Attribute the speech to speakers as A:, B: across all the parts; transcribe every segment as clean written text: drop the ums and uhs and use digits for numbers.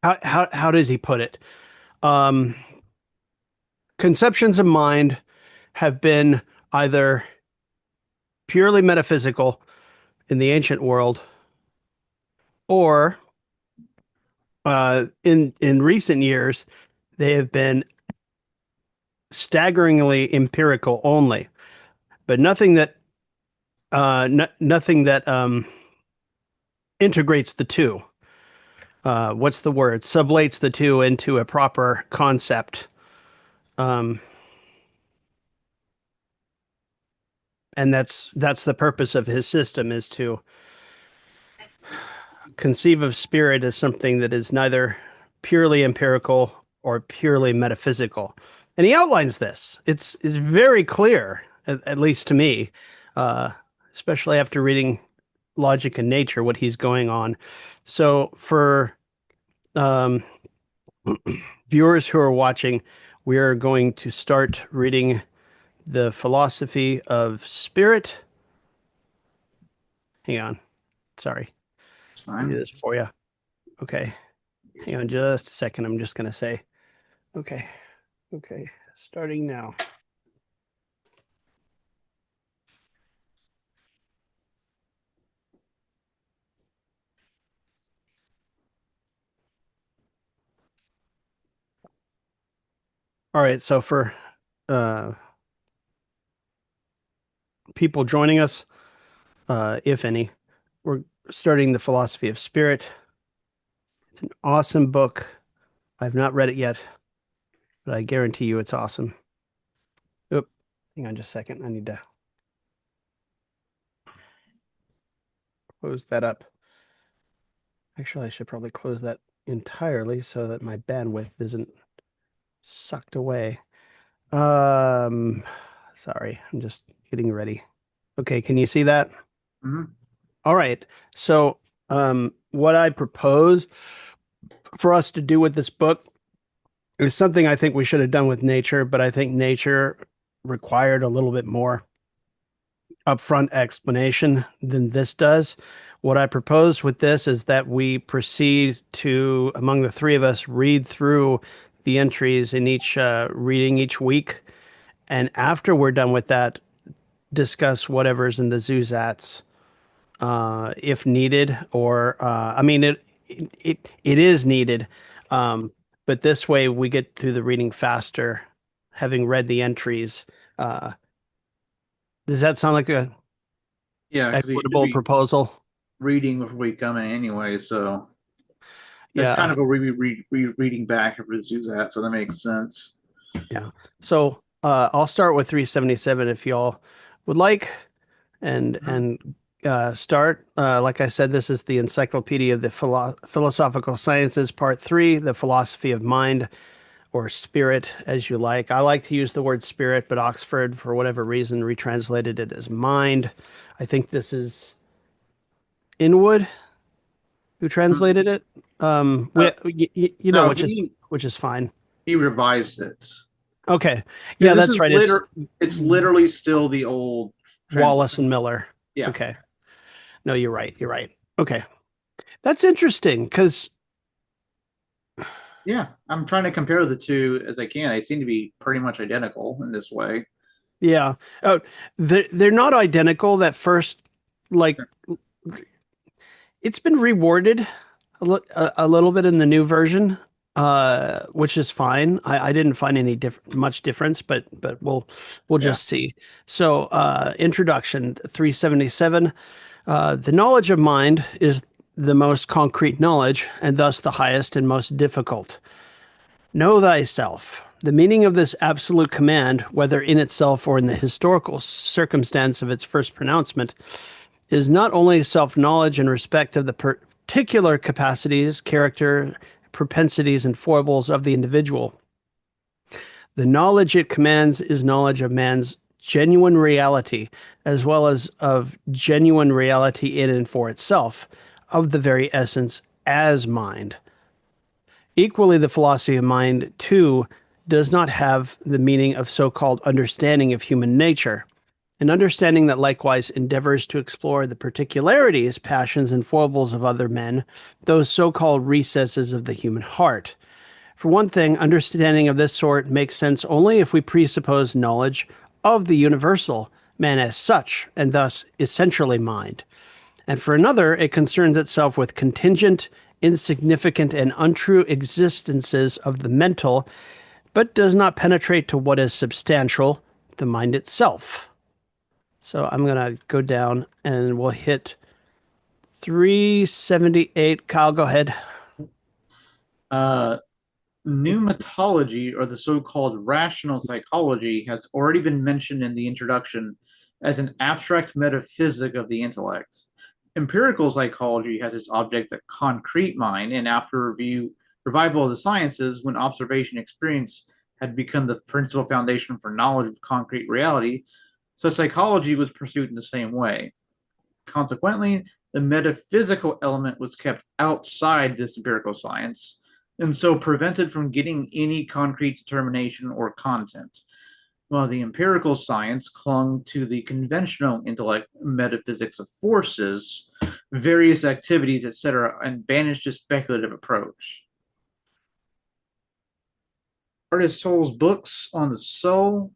A: how does he put it? Um, Conceptions of mind have been either purely metaphysical in the ancient world, or in recent years they have been staggeringly empirical only, but nothing that integrates the two. What's the word? Sublates the two into a proper concept. Um, and that's the purpose of his system, is to conceive of spirit as something that is neither purely empirical or purely metaphysical. And he outlines this. It's very clear, at least to me, uh, especially after reading Logic and Nature, what he's going on. So for um, viewers who are watching, we are going to start reading the philosophy of spirit. Hang on. Sorry.
B: It's
A: Let me do
B: fine.
A: this for you. Okay. Hang on just a second. I'm just going to say, okay. Okay. Starting now. All right. So for uh, people joining us, if any, we're starting the philosophy of spirit. It's an awesome book. I've not read it yet, but I guarantee you it's awesome. Oop. Hang on just a second. I need to close that up. Actually, I should probably close that entirely so that my bandwidth isn't sucked away. Um, Sorry, I'm just getting ready. Okay, can you see that?
B: Hmm.
A: All right. So, what I propose for us to do with this book is something I think we should have done with Nature, but I think Nature required a little bit more upfront explanation than this does. What I propose with this is that we proceed to, among the three of us, read through the entries in each reading each week. And after we're done with that, discuss whatever's in the Zuzats, if needed, or I mean, it is needed. Um, but this way we get through the reading faster, having read the entries. Uh, does that sound like a
B: Yeah, because we should
A: equitable
B: be
A: proposal?
B: reading before we come in anyway, so that's kind
A: Yeah,
B: of a reading back of Zuzat, so that makes sense.
A: yeah. So I'll start with 377 if y'all would like, and
B: Mhm.
A: and start. Like I said, this is the Encyclopedia of the Philosophical Sciences, Part 3, the Philosophy of Mind, or Spirit, as you like. I like to use the word spirit, but Oxford, for whatever reason, retranslated it as mind. I think this is Inwood who translated it.
B: Uh,
A: You know,
B: no, he
A: which is fine.
B: he revised it
A: Okay,
B: because
A: yeah,
B: this
A: that's
B: is
A: right. It's
B: it's literally still the old
A: Wallace
B: translation.
A: and Miller.
B: Yeah,
A: Okay, no, you're right. You're right. Okay, that's interesting because
B: yeah. I'm trying to compare the two as I can. They seem to be pretty much identical in this way.
A: yeah, oh, they're not identical. That first, like, it's been reworded a little bit in the new version, which is fine. I didn't find any much difference, but we'll
B: Yeah.
A: just see. So, introduction 377. The knowledge of mind is the most concrete knowledge, and thus the highest and most difficult. Know thyself. The meaning of this absolute command, whether in itself or in the historical circumstance of its first pronouncement, is not only self knowledge in respect of the particular capacities, character, propensities, and foibles of the individual. The knowledge it commands is knowledge of man's genuine reality, as well as of genuine reality in and for itself, of the very essence as mind. Equally, the philosophy of mind, too, does not have the meaning of so called understanding of human nature. An understanding that likewise endeavors to explore the particularities, passions, and foibles of other men, those so-called recesses of the human heart. For one thing, understanding of this sort makes sense only if we presuppose knowledge of the universal, man as such, and thus essentially mind. And for another, it concerns itself with contingent, insignificant, and untrue existences of the mental, but does not penetrate to what is substantial, the mind itself. So I'm going to go down and we'll hit 378. Kyle, go ahead.
B: Uh, Pneumatology, or the so-called rational psychology, has already been mentioned in the introduction as an abstract metaphysic of the intellect. Empirical psychology has its object the concrete mind, and after revival of the sciences, when observation experience had become the principal foundation for knowledge of concrete reality, so psychology was pursued in the same way. Consequently, the metaphysical element was kept outside this empirical science, and so prevented from getting any concrete determination or content, while the empirical science clung to the conventional intellect metaphysics of forces, various activities, etc., and banished a speculative approach. Aristotle's books on the soul,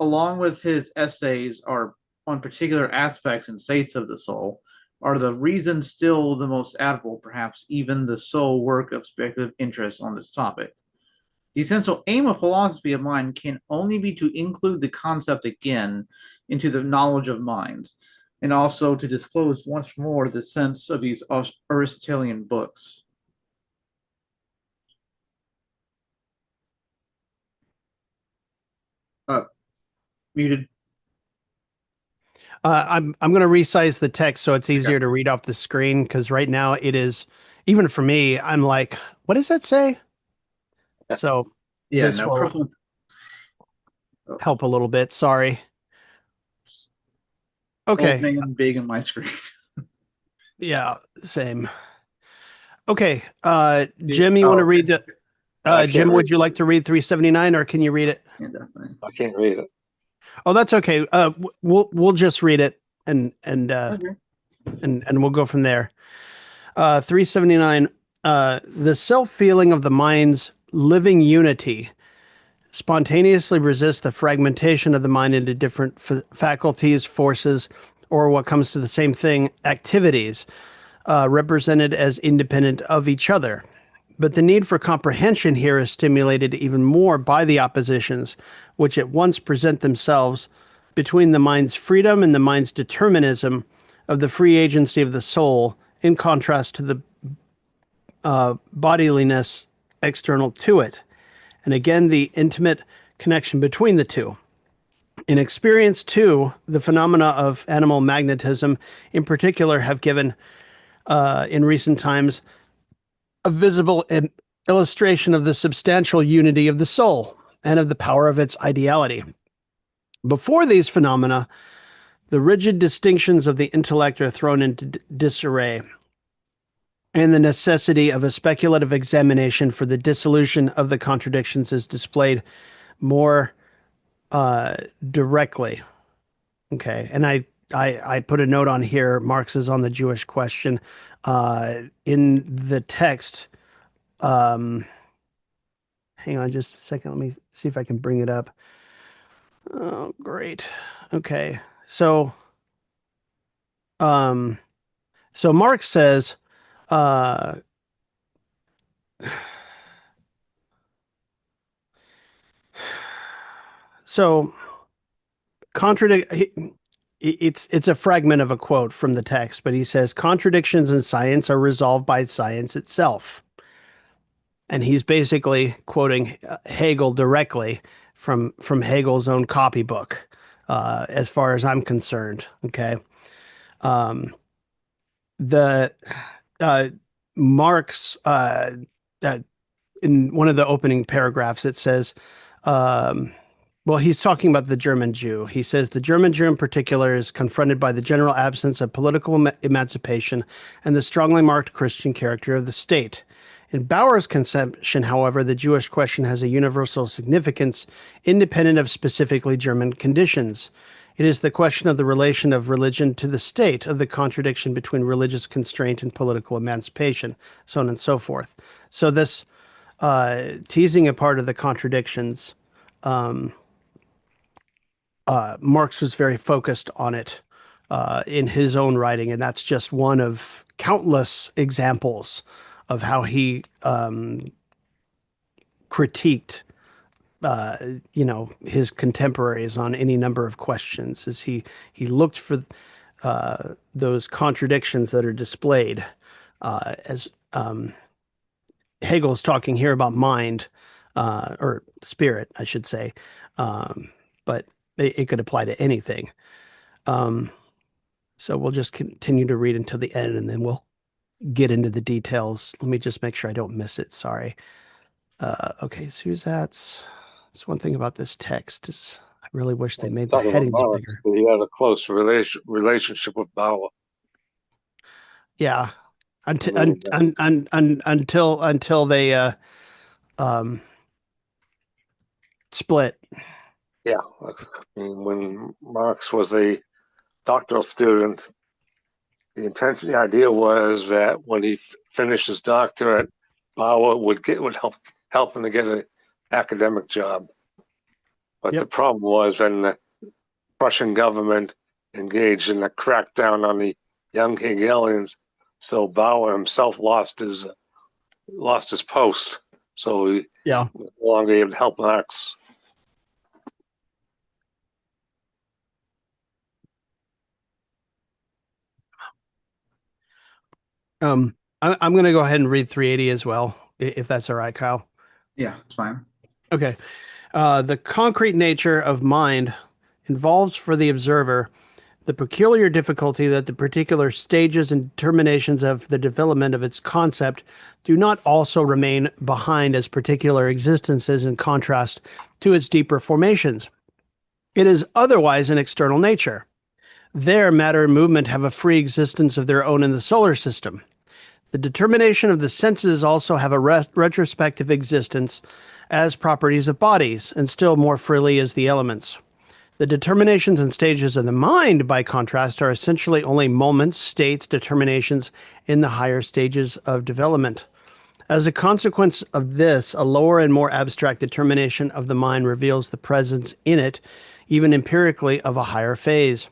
B: along with his essays are on particular aspects and states of the soul, are the reason still the most admirable, perhaps even the sole work of speculative interest on this topic. The essential aim of philosophy of mind can only be to include the concept again into the knowledge of mind, and also to disclose once more the sense of these Aristotelian books. Uh, Muted.
A: I'm going to resize the text so it's
B: Okay.
A: easier to read off the screen because right now it is, even for me, I'm like, what does that say? So
B: Yeah,
A: this
B: no
A: will
B: problem. Oh,
A: help a little bit. Sorry.
B: old
A: Okay.
B: man big on my screen.
A: Yeah, same. Okay. Jim, you want
B: Oh,
A: to
B: okay.
A: read?
C: I can't
A: Jim,
C: read.
A: would you like to read 379 or can you read it?
B: Yeah, definitely.
C: I can't read it.
A: Oh, that's okay. We'll just read it and
B: Okay.
A: and we'll go from there. 379. The self-feeling of the mind's living unity spontaneously resists the fragmentation of the mind into different faculties, forces, or what comes to the same thing, activities, represented as independent of each other. But the need for comprehension here is stimulated even more by the oppositions, which at once present themselves between the mind's freedom and the mind's determinism of the free agency of the soul, in contrast to the bodiliness external to it. And again, the intimate connection between the two. In experience, too, the phenomena of animal magnetism, in particular, have given, in recent times, a visible illustration of the substantial unity of the soul and of the power of its ideality. Before these phenomena, the rigid distinctions of the intellect are thrown into disarray, and the necessity of a speculative examination for the dissolution of the contradictions is displayed more directly. Okay, and I put a note on here. Marx is on the Jewish question in the text. Um, Hang on just a second. Let me see if I can bring it up. Oh, great. Okay. Um, so Marx says, uh, so contradict. It's a fragment of a quote from the text, but he says contradictions in science are resolved by science itself, and he's basically quoting Hegel directly from Hegel's own copybook, as far as I'm concerned. Okay. Um, the uh, Marx, in one of the opening paragraphs, it says, um, well, he's talking about the German Jew. He says the German Jew in particular is confronted by the general absence of political emancipation and the strongly marked Christian character of the state. In Bauer's conception, however, the Jewish question has a universal significance independent of specifically German conditions. It is the question of the relation of religion to the state, of the contradiction between religious constraint and political emancipation, so on and so forth. So this teasing apart of the contradictions, Marx was very focused on it in his own writing, and that's just one of countless examples of how he critiqued his contemporaries on any number of questions. As he looked for those contradictions that are displayed, as Hegel's talking here about mind, or spirit, I should say, but it could apply to anything. Um, so we'll just continue to read until the end, and then we'll get into the details. Let me just make sure I don't miss it. Sorry. Okay, Suzatte's. That's one thing about this text is I really wish they made the
C: Talking about
A: headings
C: Marx,
A: bigger.
C: he had a close relationship with Bauer.
A: Yeah,
C: I
A: until
C: mean,
A: until they um, split.
C: yeah, I mean, when Marx was a doctoral student, the idea was that when he finished his doctorate, Bauer would help him to get an academic job. But the
A: Yep.
C: problem was when the Prussian government engaged in a crackdown on the young Hegelians, so Bauer himself lost his post. So he
A: Yeah.
C: was no longer able to help Marx.
A: I'm going to go ahead and read 380 as well, if that's all right, Kyle.
B: Yeah, it's fine.
A: Okay. The concrete nature of mind involves for the observer the peculiar difficulty that the particular stages and determinations of the development of its concept do not also remain behind as particular existences in contrast to its deeper formations. It is otherwise in external nature. There, matter and movement have a free existence of their own in the solar system. The determination of the senses also have a retrospective existence as properties of bodies, and still more freely as the elements. The determinations and stages of the mind, by contrast, are essentially only moments, states, determinations in the higher stages of development. As a consequence of this, a lower and more abstract determination of the mind reveals the presence in it, even empirically, of a higher phase.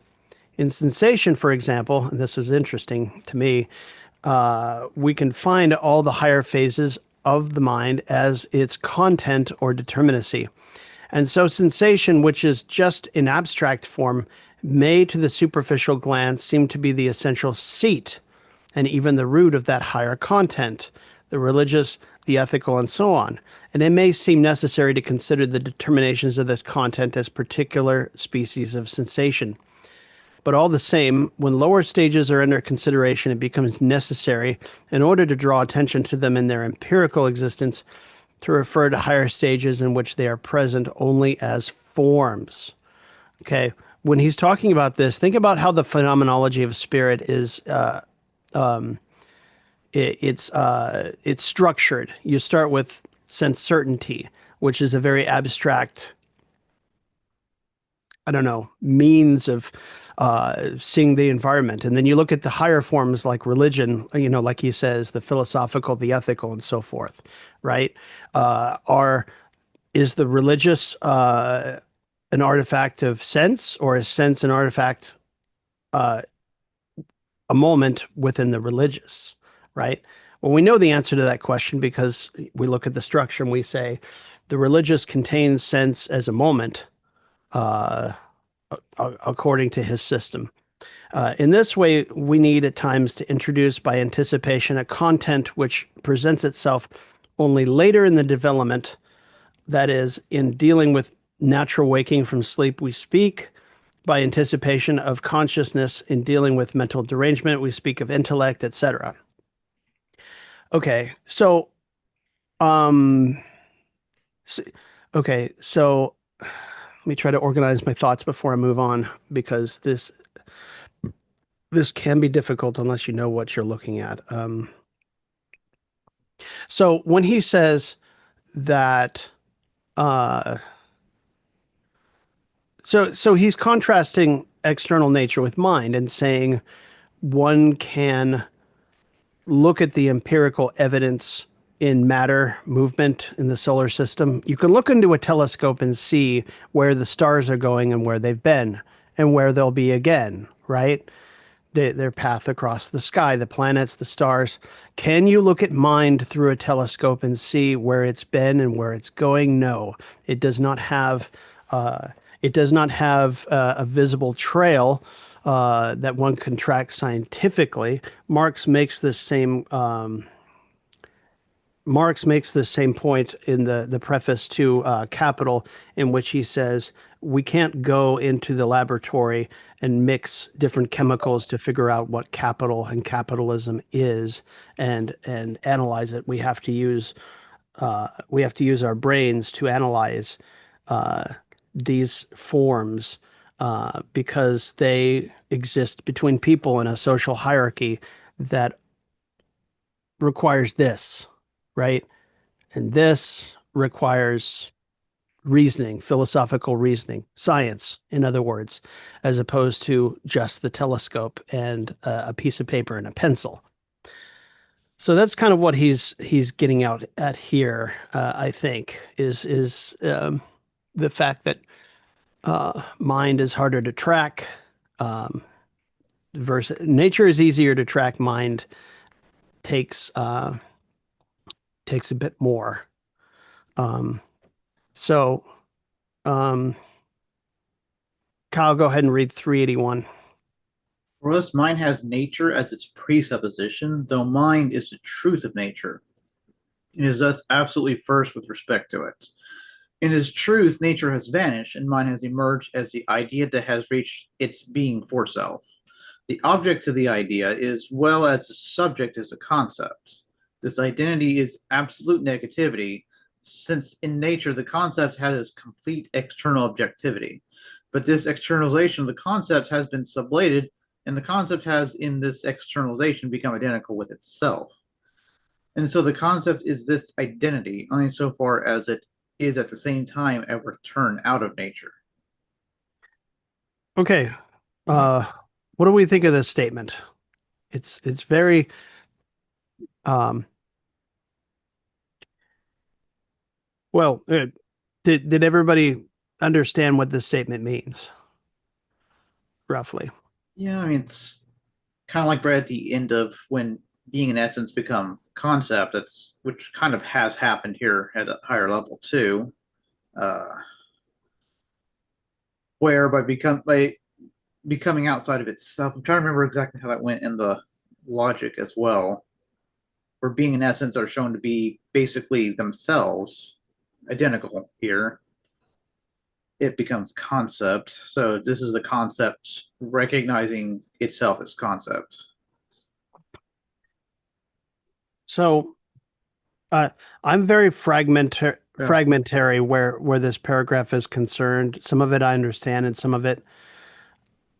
A: In sensation, for example, and this was interesting to me, we can find all the higher phases of the mind as its content or determinacy. And so sensation, which is just in abstract form, may to the superficial glance seem to be the essential seat and even the root of that higher content, the religious, the ethical, and so on. And it may seem necessary to consider the determinations of this content as particular species of sensation. But all the same, when lower stages are under consideration, it becomes necessary, in order to draw attention to them in their empirical existence, to refer to higher stages in which they are present only as forms. Okay. When he's talking about this, think about how the phenomenology of spirit is it's structured. You start with sense certainty, which is a very abstract, I don't know, means of seeing the environment. And then you look at the higher forms like religion, like he says, the philosophical, the ethical, and so forth, right? Is the religious an artifact of sense, or is sense an artifact, uh, a moment within the religious, right? Well, we know the answer to that question because we look at the structure and we say the religious contains sense as a moment, uh, according to his system. In this way, we need at times to introduce by anticipation a content which presents itself only later in the development. That is, in dealing with natural waking from sleep, we speak by anticipation of consciousness. In dealing with mental derangement, we speak of intellect, etc. Okay, so, um, so, okay, so let me try to organize my thoughts before I move on, because this can be difficult unless you know what you're looking at. So when he says that, uh, So he's contrasting external nature with mind and saying one can look at the empirical evidence in matter movement in the solar system. You can look into a telescope and see where the stars are going and where they've been and where they'll be again, right? Their path across the sky, the planets, the stars. Can you look at mind through a telescope and see where it's been and where it's going? No, it does not have. It does not have a visible trail that one can track scientifically. Marx makes this same point in the preface to Capital, in which he says we can't go into the laboratory and mix different chemicals to figure out what capital and capitalism is and analyze it. We have to use our brains to analyze these forms because they exist between people in a social hierarchy that requires this, right? And this requires reasoning, philosophical reasoning, science, in other words, as opposed to just the telescope and a piece of paper and a pencil. So that's kind of what he's getting out at here. I think is the fact that mind is harder to track. Versus nature is easier to track. Mind takes takes a bit more. Um, so, um, Kyle, go ahead and read 381.
B: For us, mind has nature as its presupposition, though mind is the truth of nature. It is thus absolutely first with respect to it. In its truth, nature has vanished, and mind has emerged as the idea that has reached its being for self. The object to the idea, as well as the subject, is a concept. This identity is absolute negativity, since in nature the concept has its complete external objectivity. But this externalization of the concept has been sublated, and the concept has, in this externalization, become identical with itself. And so the concept is this identity, only so far as it is at the same time a return out of nature.
A: Okay. What do we think of this statement? It's very well, did everybody understand what this statement means? Roughly.
B: Yeah, I mean, it's kind of like right at the end of when being in essence become concept. That's which kind of has happened here at a higher level too, uh, where by becoming outside of itself. I'm trying to remember exactly how that went in the logic as well, where being in essence are shown to be basically themselves identical here. It becomes concept. So this is the concept recognizing itself as concept.
A: So I'm very fragmentary where this paragraph is concerned. Some of it I understand and some of it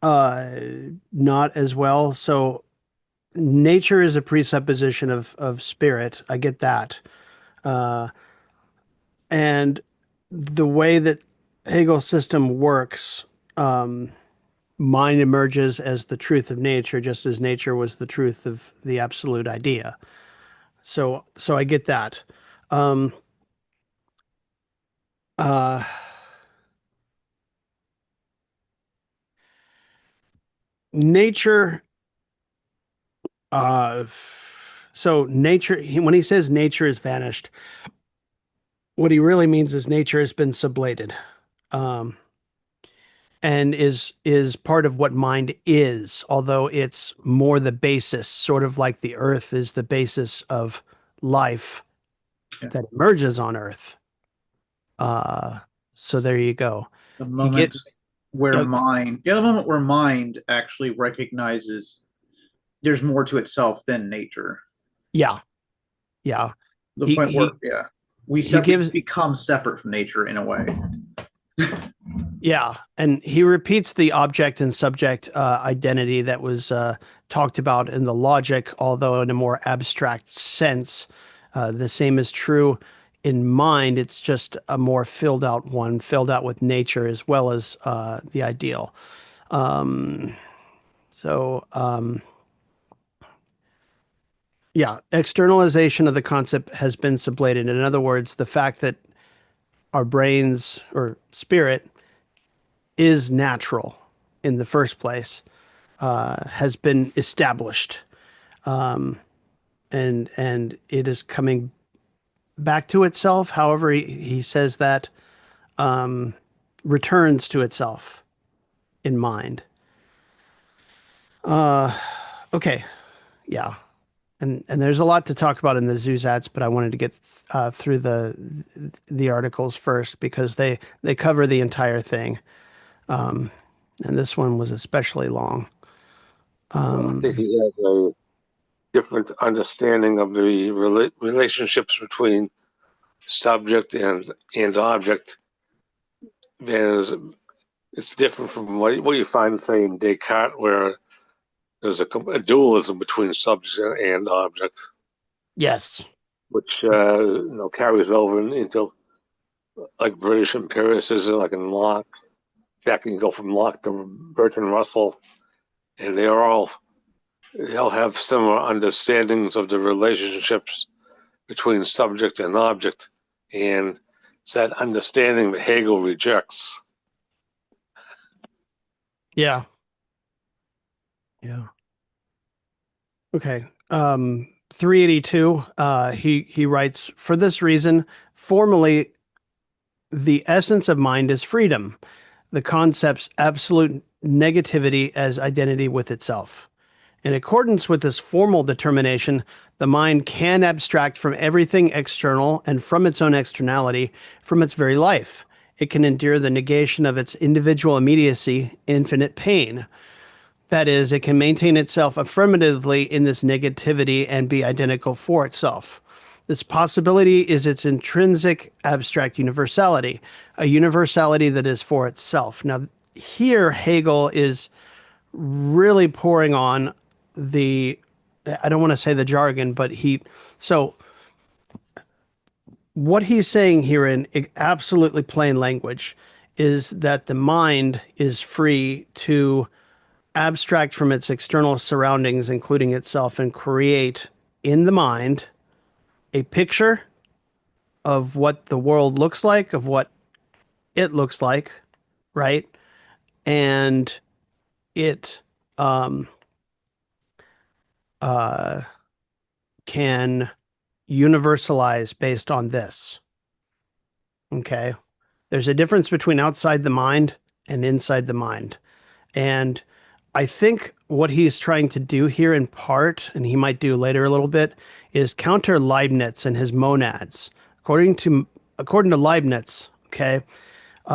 A: not as well. So nature is a presupposition of spirit. I get that. Uh, and the way that Hegel's system works, mind emerges as the truth of nature, just as nature was the truth of the absolute idea. So I get that. Um, uh, nature, uh, so nature, when he says nature is vanished, what he really means is nature has been sublated. Um, and is part of what mind is, although it's more the basis, sort of like the earth is the basis of life that emerges on earth. So there you go.
B: The
A: He
B: moment
A: gets
B: where
A: uh,
B: the moment where mind actually recognizes there's more to itself than nature.
A: yeah, yeah.
B: The
A: He
B: point where,
A: he
B: yeah, we
A: he gives
B: become separate from nature in a way.
A: Yeah, and he repeats the object and subject identity that was talked about in the logic, although in a more abstract sense. The same is true in mind, it's just a more filled out one, filled out with nature as well as the ideal. Um, so, yeah, externalization of the concept has been sublated. In other words, the fact that our brains or spirit is natural in the first place has been established, and it is coming back to itself. However, he says that returns to itself in mind. Okay, yeah, and there's a lot to talk about in the Zusats, but I wanted to get through the articles first because they cover the entire thing, and this one was especially long.
C: I think he has a different understanding of the relationships between subject and object. There's, it's different from what you find, say, in Descartes, where there's a dualism between subject and object,
A: Yes.
C: which carries over into like British empiricism, like in Locke. That can go from Locke to Bertrand Russell, and they'll have similar understandings of the relationships between subject and object, and it's that understanding that Hegel rejects.
A: Yeah. Yeah. Okay. 382, he writes, for this reason, formally, the essence of mind is freedom, the concept's absolute negativity as identity with itself. In accordance with this formal determination, the mind can abstract from everything external and from its own externality, from its very life. It can endure the negation of its individual immediacy, infinite pain. That is, it can maintain itself affirmatively in this negativity and be identical for itself. This possibility is its intrinsic abstract universality, a universality that is for itself. Now, here Hegel is really pouring on the, I don't want to say the jargon, but so what he's saying here in absolutely plain language is that the mind is free to abstract from its external surroundings, including itself, and create in the mind a picture of what the world looks like, of what it looks like, right? And it um, uh, can universalize based on this. Okay. There's a difference between outside the mind and inside the mind. And I think what he's trying to do here in part, and he might do later a little bit, is counter Leibniz and his monads. According to Leibniz, okay,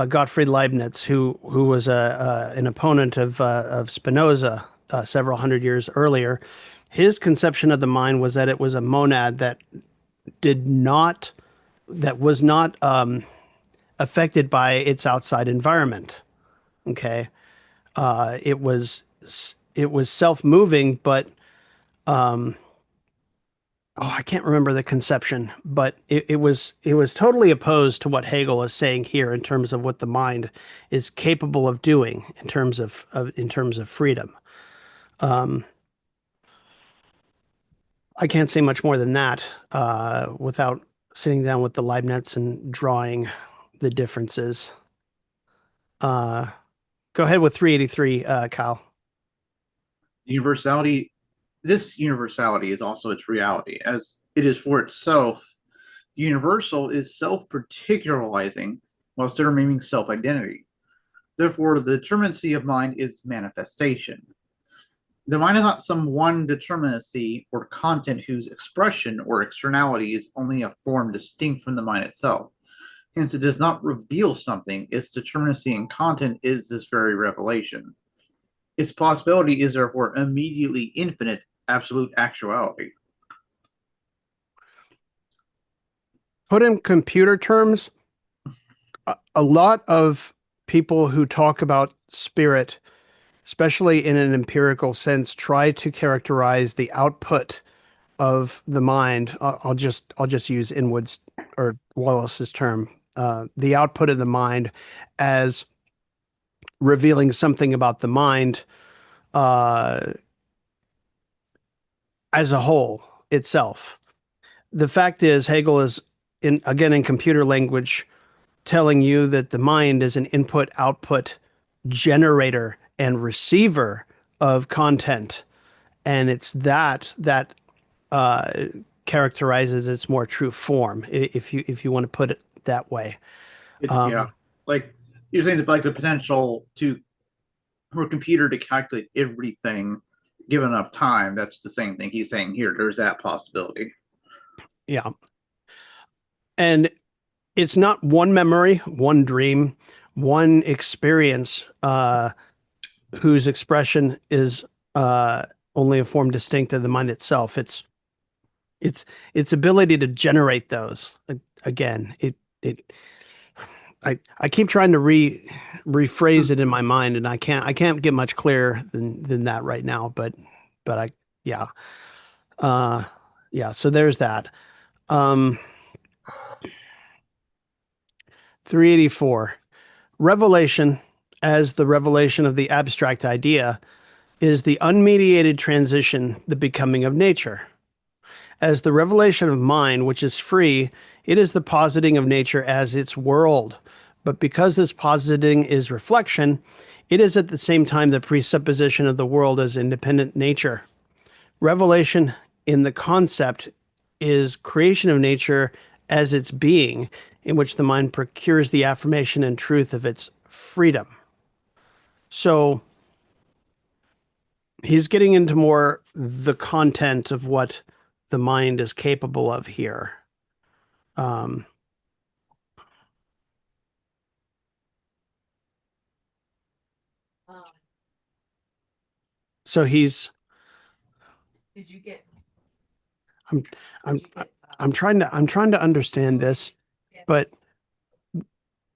A: Gottfried Leibniz, who was an opponent of Spinoza several hundred years earlier, his conception of the mind was that it was a monad that was not affected by its outside environment. Okay, it was self-moving, but I can't remember the conception, but it was totally opposed to what Hegel is saying here in terms of what the mind is capable of doing in terms of freedom. I can't say much more than that without sitting down with the Leibniz and drawing the differences. Go ahead with 383, Kyle.
B: Universality, this universality is also its reality, as it is for itself. The universal is self-particularizing while still remaining self-identity. Therefore, the determinacy of mind is manifestation. The mind is not some one determinacy or content whose expression or externality is only a form distinct from the mind itself. Hence, it does not reveal something. Its determinacy and content is this very revelation. Its possibility is therefore immediately infinite, absolute actuality.
A: Put in computer terms, a lot of people who talk about spirit, especially in an empirical sense, try to characterize the output of the mind, I'll just use Inwood's or Wallace's term, the output of the mind as revealing something about the mind uh, as a whole itself. The fact is, Hegel is in computer language telling you that the mind is an input output generator and receiver of content, and it's that uh, characterizes its more true form, if you want to put it that way.
B: Yeah, like you're saying that like the potential to for a computer to calculate everything given enough time. That's the same thing he's saying here. There's that possibility.
A: Yeah, and it's not one memory, one dream, one experience whose expression is uh, only a form distinct of the mind itself. It's its ability to generate those. Again, it I keep trying to rephrase it in my mind, and I can't get much clearer than that right now. But I yeah uh yeah. So there's that. Um, 384. Revelation, as the revelation of the abstract idea, is the unmediated transition, the becoming of nature. As the revelation of mind, which is free, it is the positing of nature as its world. But because this positing is reflection, it is at the same time the presupposition of the world as independent nature. Revelation in the concept is creation of nature as its being, in which the mind procures the affirmation and truth of its freedom. So he's getting into more the content of what the mind is capable of here. Um, so he's.
D: Did you get?
A: I'm. I'm.
D: Did you get,
A: I'm trying to understand this, but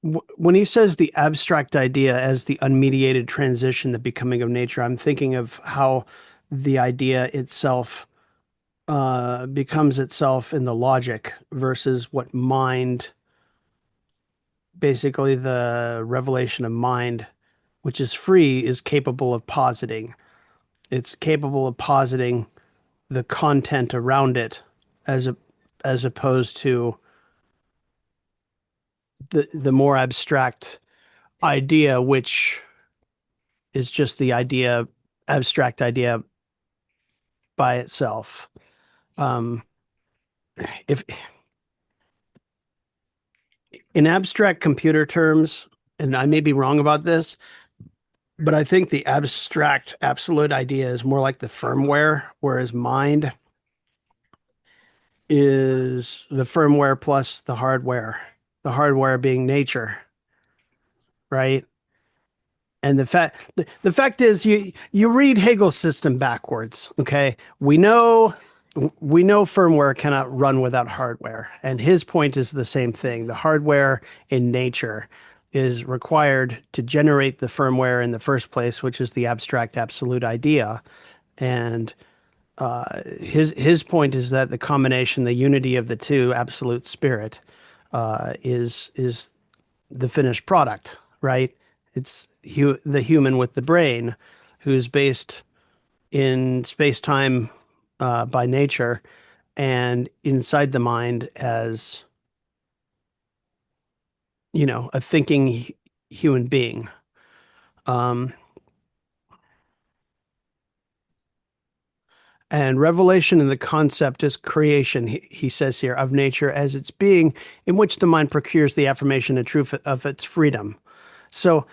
A: when he says the abstract idea as the unmediated transition, the becoming of nature, I'm thinking of how the idea itself becomes itself in the logic versus what mind, basically the revelation of mind, which is free, is capable of positing. It's capable of positing the content around it as opposed to the more abstract idea, which is just the idea, abstract idea by itself. If in abstract computer terms, and I may be wrong about this, but I think the abstract absolute idea is more like the firmware, whereas mind is the firmware plus the hardware being nature, right? And the fact is you read Hegel's system backwards, okay? We know firmware cannot run without hardware, and his point is the same thing. The hardware in nature is required to generate the firmware in the first place, which is the abstract absolute idea. And his point is that the combination, the unity of the two, absolute spirit, is the finished product, right? It's the human with the brain, who's based in space time by nature, and inside the mind as a thinking human being. Um, and revelation in the concept is creation, he says here, of nature as its being, in which the mind procures the affirmation and truth of its freedom. So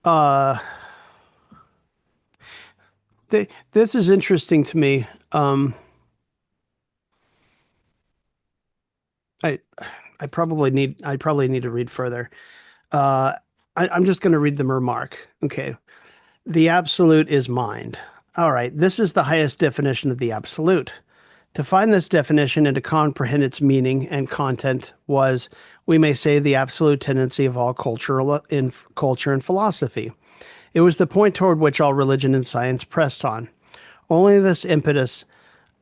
A: uh, this is interesting to me. I I probably need to read further. Uh, I'm just going to read the remark. Okay. The absolute is mind. All right. This is the highest definition of the absolute. To find this definition and to comprehend its meaning and content was, we may say, the absolute tendency of all culture and philosophy. It was the point toward which all religion and science pressed on. Only this impetus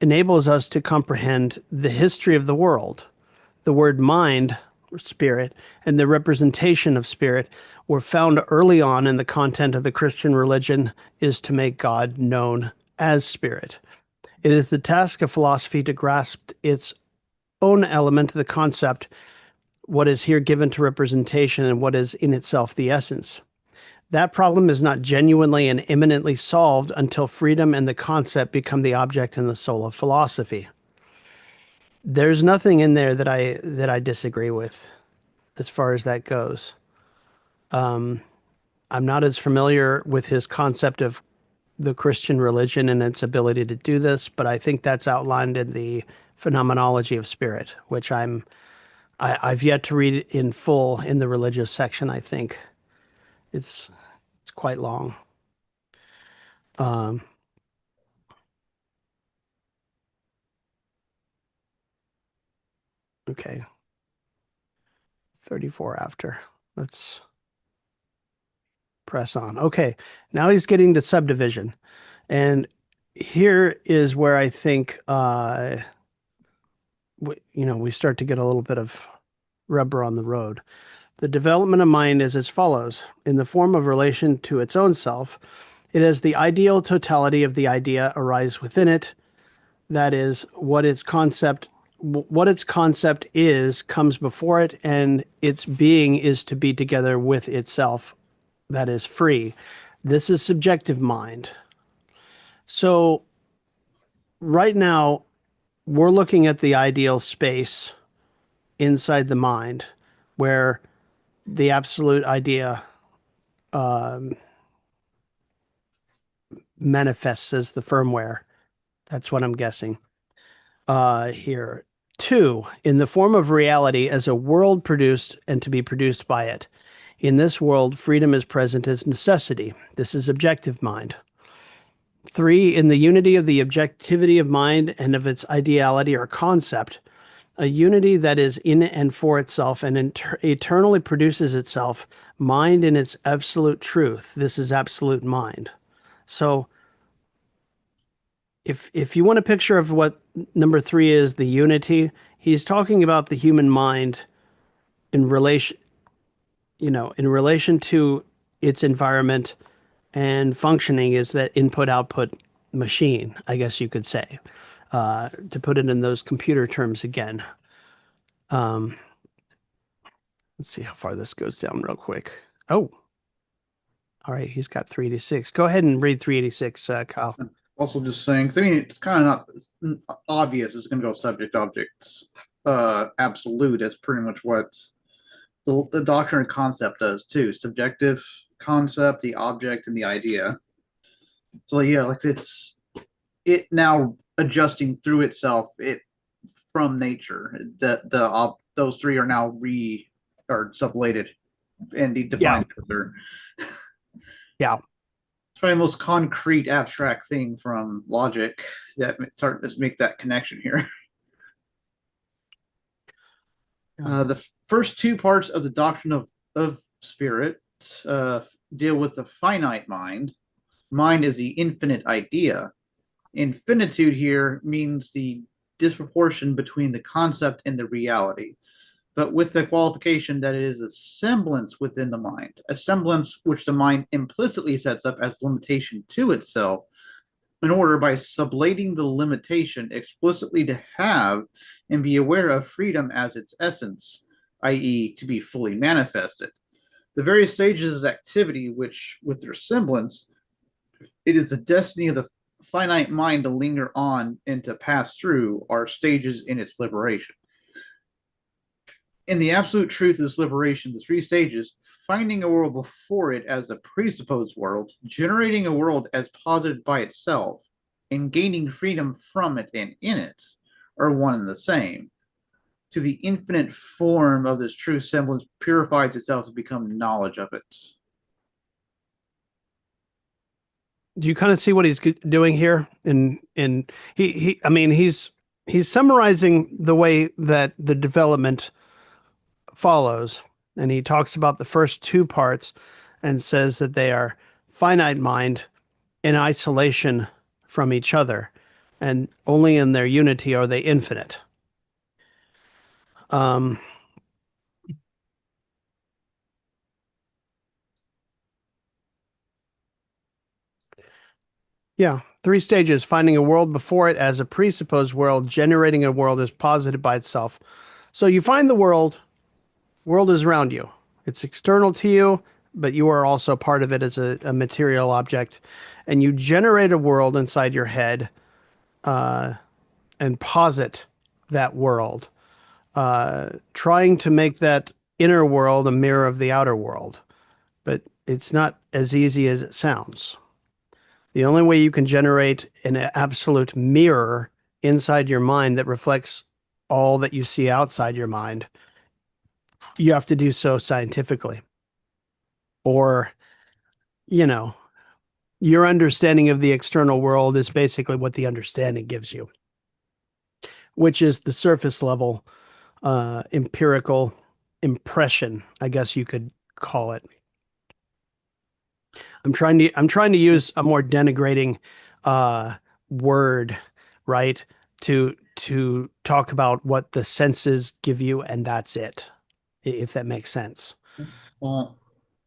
A: enables us to comprehend the history of the world. The word mind, or spirit, and the representation of spirit were found early on in the content of the Christian religion is to make God known as spirit. It is the task of philosophy to grasp its own element of the concept, what is here given to representation and what is in itself the essence. That problem is not genuinely and imminently solved until freedom and the concept become the object and the soul of philosophy. There's nothing in there that I disagree with as far as that goes. I'm not as familiar with his concept of the Christian religion and its ability to do this, but I think that's outlined in the Phenomenology of Spirit, which I've yet to read in full in the religious section. I think it's quite long. Um, okay, 34 after. Let's press on. Okay, now he's getting to subdivision, and here is where I think we start to get a little bit of rubber on the road. The development of mind is as follows. In the form of relation to its own self, it has the ideal totality of the idea arise within it. That is, what its concept is comes before it, and its being is to be together with itself. That is free. This is subjective mind. So right now, we're looking at the ideal space inside the mind where the absolute idea manifests as the firmware. That's what I'm guessing here. 2, in the form of reality as a world produced and to be produced by it. In this world, freedom is present as necessity. This is objective mind. 3, in the unity of the objectivity of mind and of its ideality or concept, a unity that is in and for itself and eternally produces itself, mind in its absolute truth. This is absolute mind. So if you want a picture of what number 3 is, the unity, he's talking about the human mind in relation to its environment, and functioning is that input-output machine, I guess you could say, to put it in those computer terms again. Let's see how far this goes down real quick. Oh, all right. He's got 386. Go ahead and read 386, Kyle.
B: Also, just saying, 'cause I mean, it's kind of not obvious. It's going to go subject objects absolute. That's pretty much what the doctrine and concept does too. Subjective concept, the object, and the idea. So yeah, like it now adjusting through itself from nature. Those three are now sublated and defined further.
A: Yeah.
B: It's probably the most concrete abstract thing from logic that start to make that connection here. The first two parts of the doctrine of spirit deal with the finite mind. Mind is the infinite idea. Infinitude here means the disproportion between the concept and the reality, but with the qualification that it is a semblance within the mind, a semblance which the mind implicitly sets up as limitation to itself, in order by sublating the limitation explicitly to have and be aware of freedom as its essence, i.e., to be fully manifested. The various stages of activity, which, with their semblance, it is the destiny of the finite mind to linger on and to pass through, are stages in its liberation. In the absolute truth of this liberation, the three stages: finding a world before it as a presupposed world, generating a world as posited by itself, and gaining freedom from it and in it, are one and the same. To the infinite form of this true semblance purifies itself to become knowledge of it.
A: Do you kind of see what he's doing here? And I mean, he's summarizing the way that the development follows, and he talks about the first two parts and says that they are finite mind in isolation from each other. and only in their unity are they infinite. Um, yeah, 3 stages: finding a world before it as a presupposed world, generating a world as posited by itself. So you find the world is around you. It's external to you, but you are also part of it as a material object. And you generate a world inside your head and posit that world, trying to make that inner world a mirror of the outer world. But it's not as easy as it sounds. The only way you can generate an absolute mirror inside your mind that reflects all that you see outside your mind, you have to do so scientifically. Or, you know, your understanding of the external world is basically what the understanding gives you, which is the surface level empirical impression, I guess you could call it. I'm trying to use a more denigrating word, right? To talk about what the senses give you, and that's it, if that makes sense.
B: Well,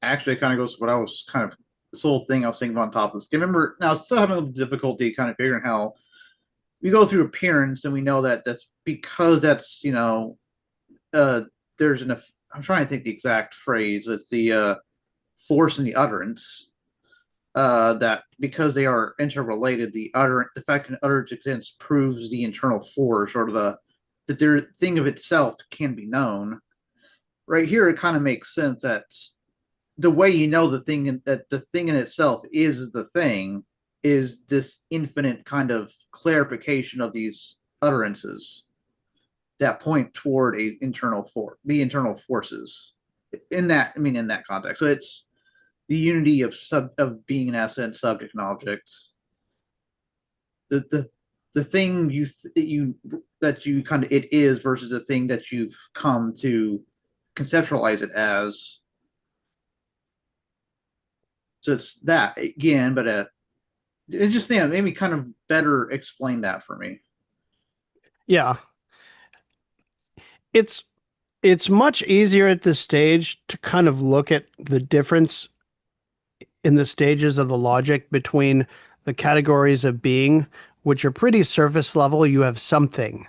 B: actually, it kind of goes to what I was kind of this whole thing I was thinking about on top of this. Remember, now still having a difficulty kind of figuring how we go through appearance, and we know that that's because that's there's an I'm trying to think the exact phrase. It's the force in the utterance. That because they are interrelated, the fact that utterance exists proves the internal force, or that their thing of itself can be known. Right here, it kind of makes sense that the way you know that the thing in itself is the thing is this infinite kind of clarification of these utterances that point toward the internal forces in that in that context. So it's the unity of being in essence, subject and object. The thing that you kind of it is versus the thing that you've come to conceptualize it as. So it's that again, but it just maybe kind of better explain that for me.
A: Yeah, it's it's much easier at this stage to kind of look at the difference in the stages of the logic between the categories of being, which are pretty surface level. You have something,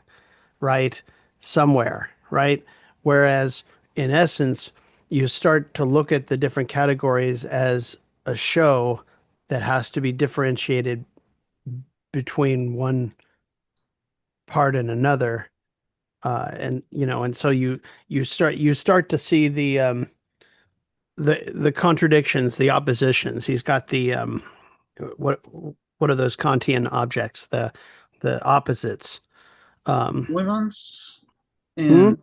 A: right? Somewhere, right? Whereas in essence, you start to look at the different categories as a show that has to be differentiated between one part and another. And so you start to see the contradictions, the oppositions. He's got the what what are those Kantian objects? The opposites.
B: Women's
A: Hmm?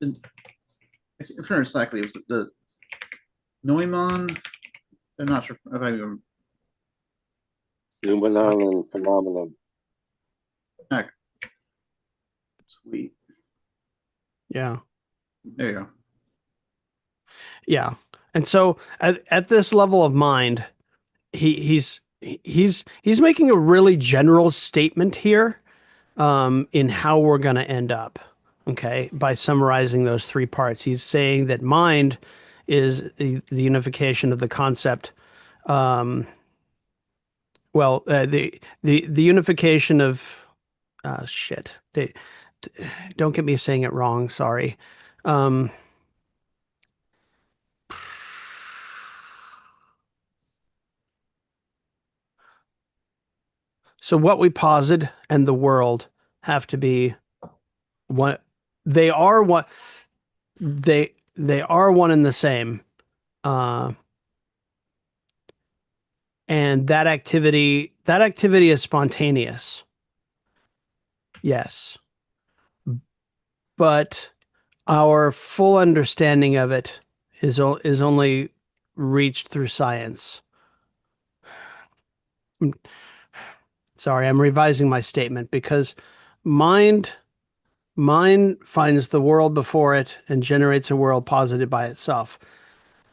B: and if I remember exactly, it was the Neumann. I'm not sure if I even.
C: Noumenon and phenomenon.
B: Sweet.
A: Yeah.
B: There you go.
A: Yeah. And so at this level of mind, he's making a really general statement here in how we're going to end up. Okay, by summarizing those 3 parts, he's saying that mind is the unification of the concept. The unification of shit. Don't get me saying it wrong. Sorry. Um, So what we posit and the world have to be what they are what they are one and the same. Uh, and that activity is spontaneous. Yes. But our full understanding of it is only reached through science. Sorry, I'm revising my statement because mind mind finds the world before it and generates a world posited by itself.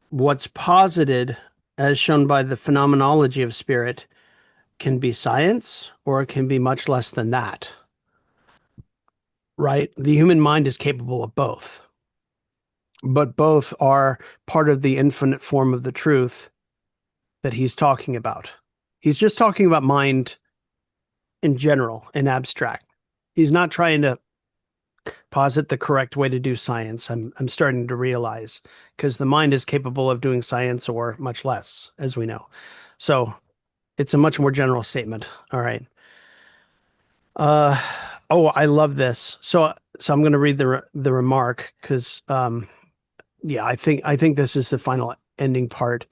A: What's posited, as shown by the phenomenology of spirit, can be science or it can be much less than that, right? The human mind is capable of both, but both are part of the infinite form of the truth that he's talking about. He's just talking about mind in general, in abstract. He's not trying to posit the correct way to do science. I'm starting to realize, because the mind is capable of doing science or much less, as we know. So it's a much more general statement. All right. Oh, I love this. So I'm going to read the remark because yeah, I think this is the final ending part.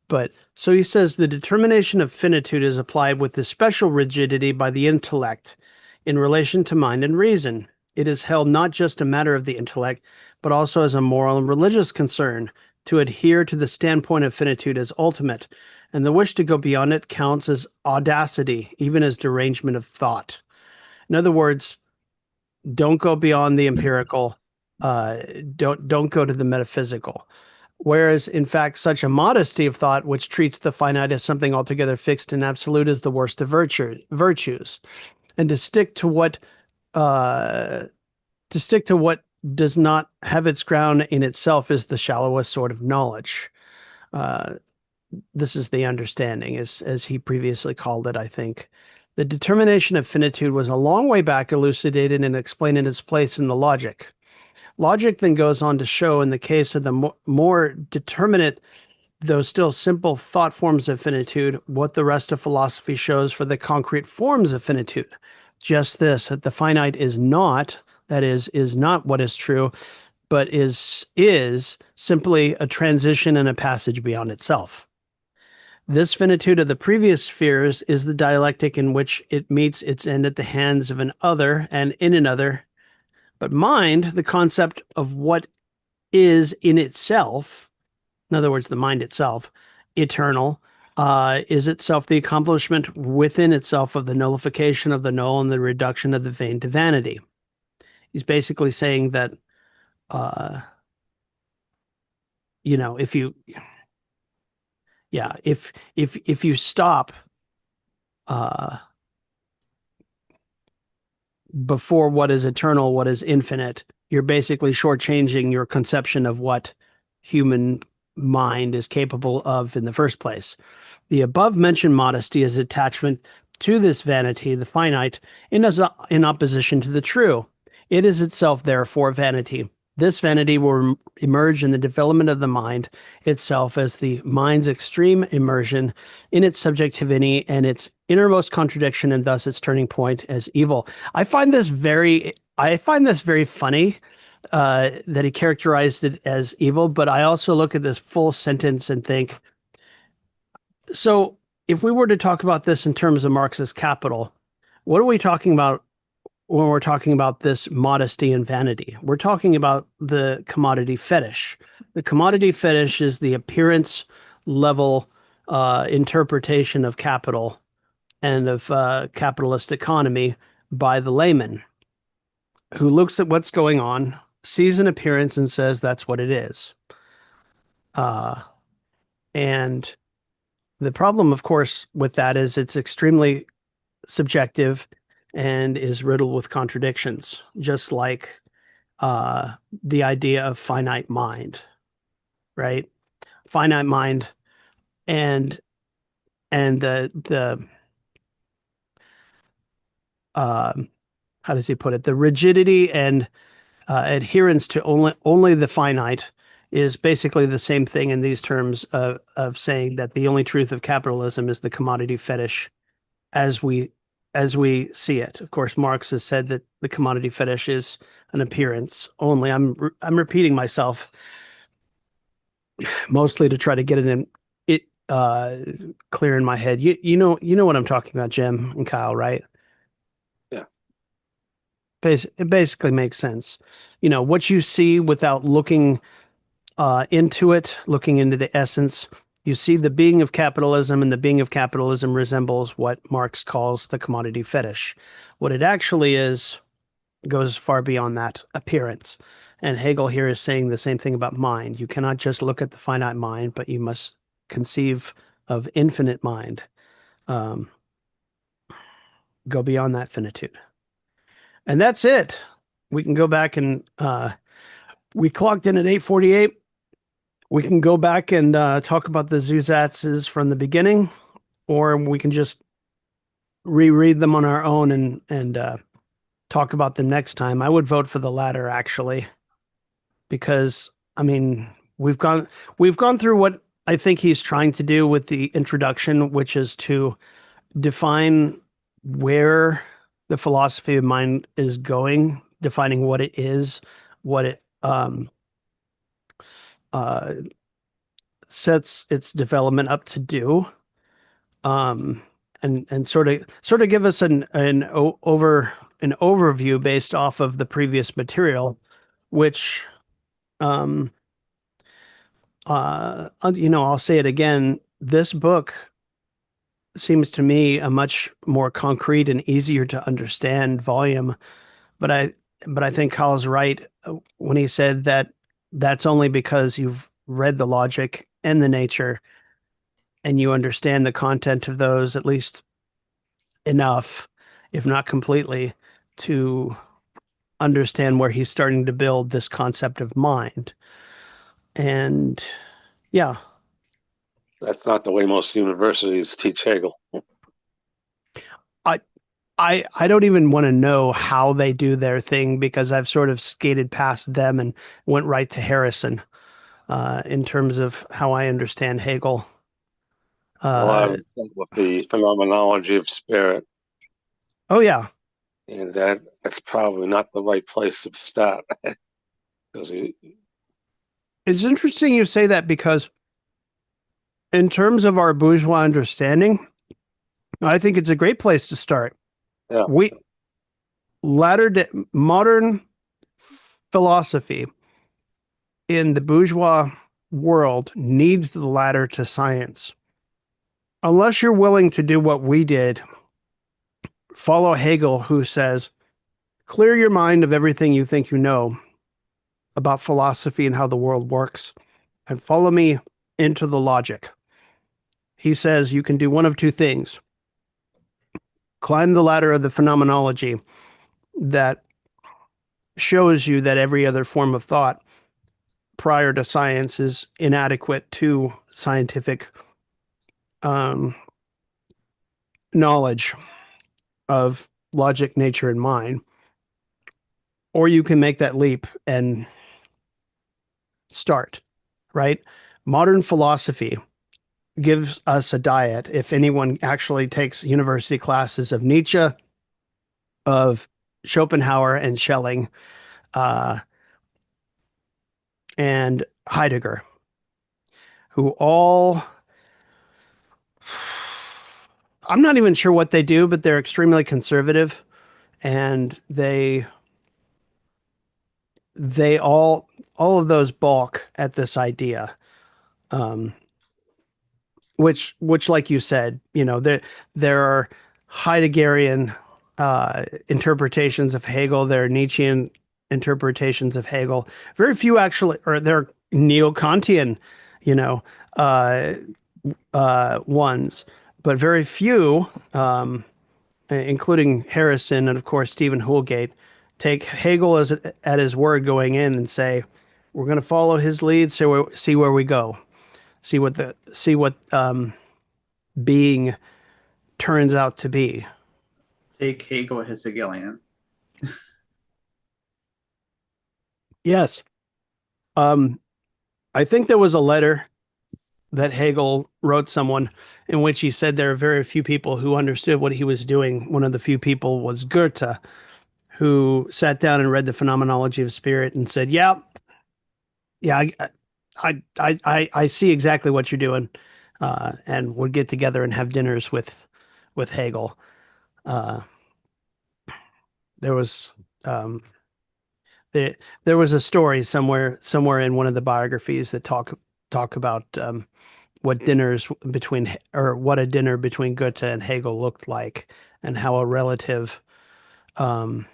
A: But so he says the determination of finitude is applied with this special rigidity by the intellect in relation to mind and reason. It is held not just a matter of the intellect, but also as a moral and religious concern to adhere to the standpoint of finitude as ultimate, and the wish to go beyond it counts as audacity, even as derangement of thought. In other words, don't go beyond the empirical, don't go to the metaphysical. Whereas, in fact, such a modesty of thought, which treats the finite as something altogether fixed and absolute, is the worst of virtues. And uh, to stick to what does not have its ground in itself is the shallowest sort of knowledge. Uh, this is the understanding, as he previously called it, I think. The determination of finitude was a long way back elucidated and explained in its place in the logic. Logic then goes on to show, in the case of the more determinate, though still simple thought forms of finitude, what the rest of philosophy shows for the concrete forms of finitude. Just this, that the finite is not, that is not what is true, but is simply a transition and a passage beyond itself. This finitude of the previous spheres is the dialectic in which it meets its end at the hands of an other and in another. But mind, the concept of what is in itself, in other words, the mind itself, eternal, is itself the accomplishment within itself of the nullification of the null and the reduction of the vain to vanity. He's basically saying that, if you, if you stop before what is eternal, what is infinite, you're basically shortchanging your conception of what human mind is capable of in the first place. The above mentioned modesty is attachment to this vanity, the finite, in opposition to the true. It is itself, therefore, vanity. This vanity will emerge in the development of the mind itself as the mind's extreme immersion in its subjectivity and its innermost contradiction, and thus its turning point as evil. I find this very funny that he characterized it as evil, but I also look at this full sentence and think, so if we were to talk about this in terms of Marx's Capital, what are we talking about when we're talking about this modesty and vanity? We're talking about the commodity fetish. The commodity fetish is the appearance level interpretation of capital and of capitalist economy by the layman, who looks at what's going on, sees an appearance, and says that's what it is. And the problem, of course, with that is it's extremely subjective and is riddled with contradictions, just like the idea of finite mind, right? Finite mind and the how does he put it? The rigidity and adherence to only the finite is basically the same thing in these terms of saying that the only truth of capitalism is the commodity fetish as we see it. Of course, Marx has said that the commodity fetish is an appearance only. I'm repeating myself mostly to try to get it clear in my head. You know what I'm talking about, Jim and Kyle, right?
C: Yeah.
A: It basically makes sense. What you see without looking into it, looking into the essence. You see the being of capitalism, and the being of capitalism resembles what Marx calls the commodity fetish. What it actually is goes far beyond that appearance. And Hegel here is saying the same thing about mind. You cannot just look at the finite mind, but you must conceive of infinite mind. go beyond that finitude. And that's it. We can go back and we clocked in at 8:48. We can go back and talk about the Zuzatzes from the beginning, or we can just reread them on our own and talk about them next time. I would vote for the latter, actually, because I mean we've gone through what I think he's trying to do with the introduction, which is to define where the philosophy of mind is going, defining what it is, what it uh, sets its development up to do, and sort of give us an overview based off of the previous material, which I'll say it again. This book seems to me a much more concrete and easier to understand volume. But I think Kyle's right when he said that that's only because you've read the logic and the nature and you understand the content of those at least enough, if not completely, to understand where he's starting to build this concept of mind. And yeah,
C: That's not the way most universities teach Hegel.
A: I don't even want to know how they do their thing because I've sort of skated past them and went right to Harrison in terms of how I understand Hegel.
C: Well, I would think with the phenomenology of spirit,
A: Oh yeah,
C: and that's probably not the right place to start. Because
A: it's interesting you say that because in terms of our bourgeois understanding, I think it's a great place to start.
C: yeah,
A: We modern philosophy in the bourgeois world needs the ladder to science. Unless you're willing to do what we did, follow Hegel, who says, clear your mind of everything you think you know about philosophy and how the world works, and follow me into the logic. He says you can do one of two things: climb the ladder of the phenomenology that shows you that every other form of thought prior to science is inadequate to scientific knowledge of logic, nature, and mind. Or you can make that leap and start, right? Modern philosophy gives us a diet. If anyone actually takes university classes of Nietzsche, of Schopenhauer and Schelling, and Heidegger, who all, I'm not even sure what they do, but they're extremely conservative, and they all of those balk at this idea, which like you said, there are Heideggerian interpretations of Hegel, there are Nietzschean interpretations of Hegel. Very few actually, or they're neo-Kantian, you know, uh, ones, but very few, including Harrison and of course Stephen Houlgate, take Hegel as at his word going in and say, "We're going to follow his lead, so see where we go, see what being turns out to be."
B: Take Hegel as Hegelian.
A: Yes, I think there was a letter that Hegel wrote someone in which he said there are very few people who understood what he was doing. One of the few people was Goethe, who sat down and read the Phenomenology of Spirit and said, "Yeah, yeah, I see exactly what you're doing," and would get together and have dinners with Hegel. Uh, there was um, there was a story somewhere in one of the biographies that talk about what dinners between or what a dinner between Goethe and Hegel looked like, and how a relative, I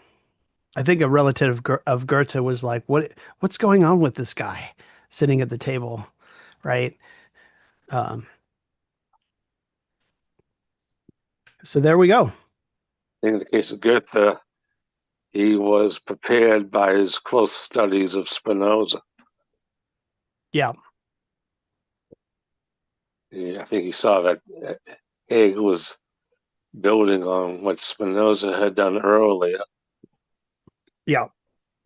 A: think a relative of Goethe was like, what's going on with this guy sitting at the table, right? Um, so there we go.
C: In the case of Goethe, he was prepared by his close studies of Spinoza.
A: Yeah.
C: I think he saw that Hegel was building on what Spinoza had done earlier.
A: Yeah.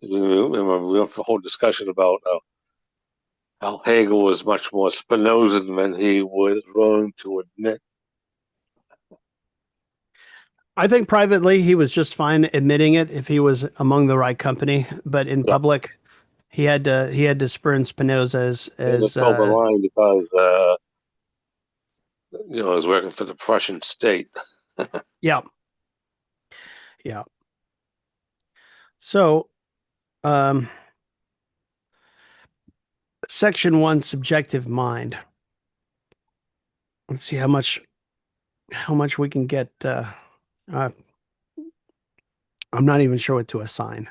C: We went for a whole discussion about how Hegel was much more Spinozan than he was willing to admit.
A: I think privately he was just fine admitting it if he was among the right company, but in
C: Yeah.
A: public he had to spurn Spinoza
C: It was over the line because he was working for the Prussian state.
A: yeah. Yeah. So section 1, subjective mind. Let's see how much we can get. I'm not even sure what to assign.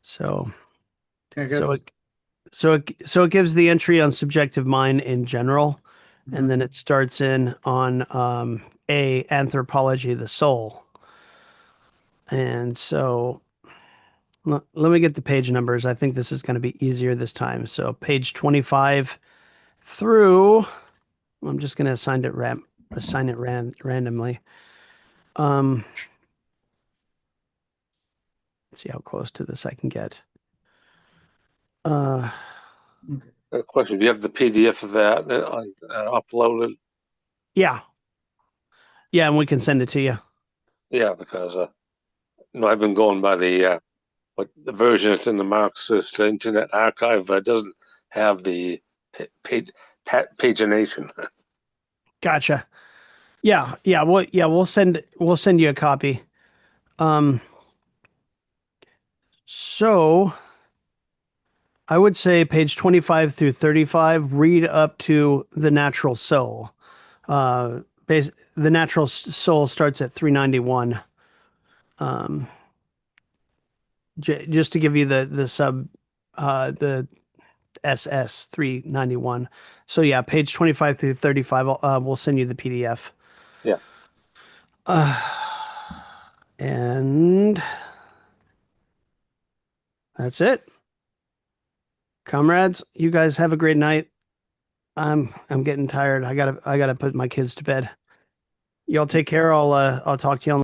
A: So
B: I guess
A: so it gives the entry on subjective mind in general, and then it starts in on a anthropology of the soul. And so let me get the page numbers. I think this is going to be easier this time. So page 25 through, I'm just going to assign it randomly. Let's see how close to this I can get.
C: Question: do you have the PDF of that uploaded?
A: Yeah, and we can send it to you.
C: Yeah, because I've been going by the version that's in the Marxist Internet Archive, but it doesn't have the pagination.
A: Gotcha. Yeah. We'll send you a copy. So I would say page 25 through 35, read up to the natural soul. The natural soul starts at 391. Just to give you the sub, the SS 391. So yeah, page 25 through 35. We'll send you the PDF.
C: Yeah.
A: And that's it. Comrades, you guys have a great night. I'm getting tired. I gotta put my kids to bed. Y'all take care. I'll talk to you on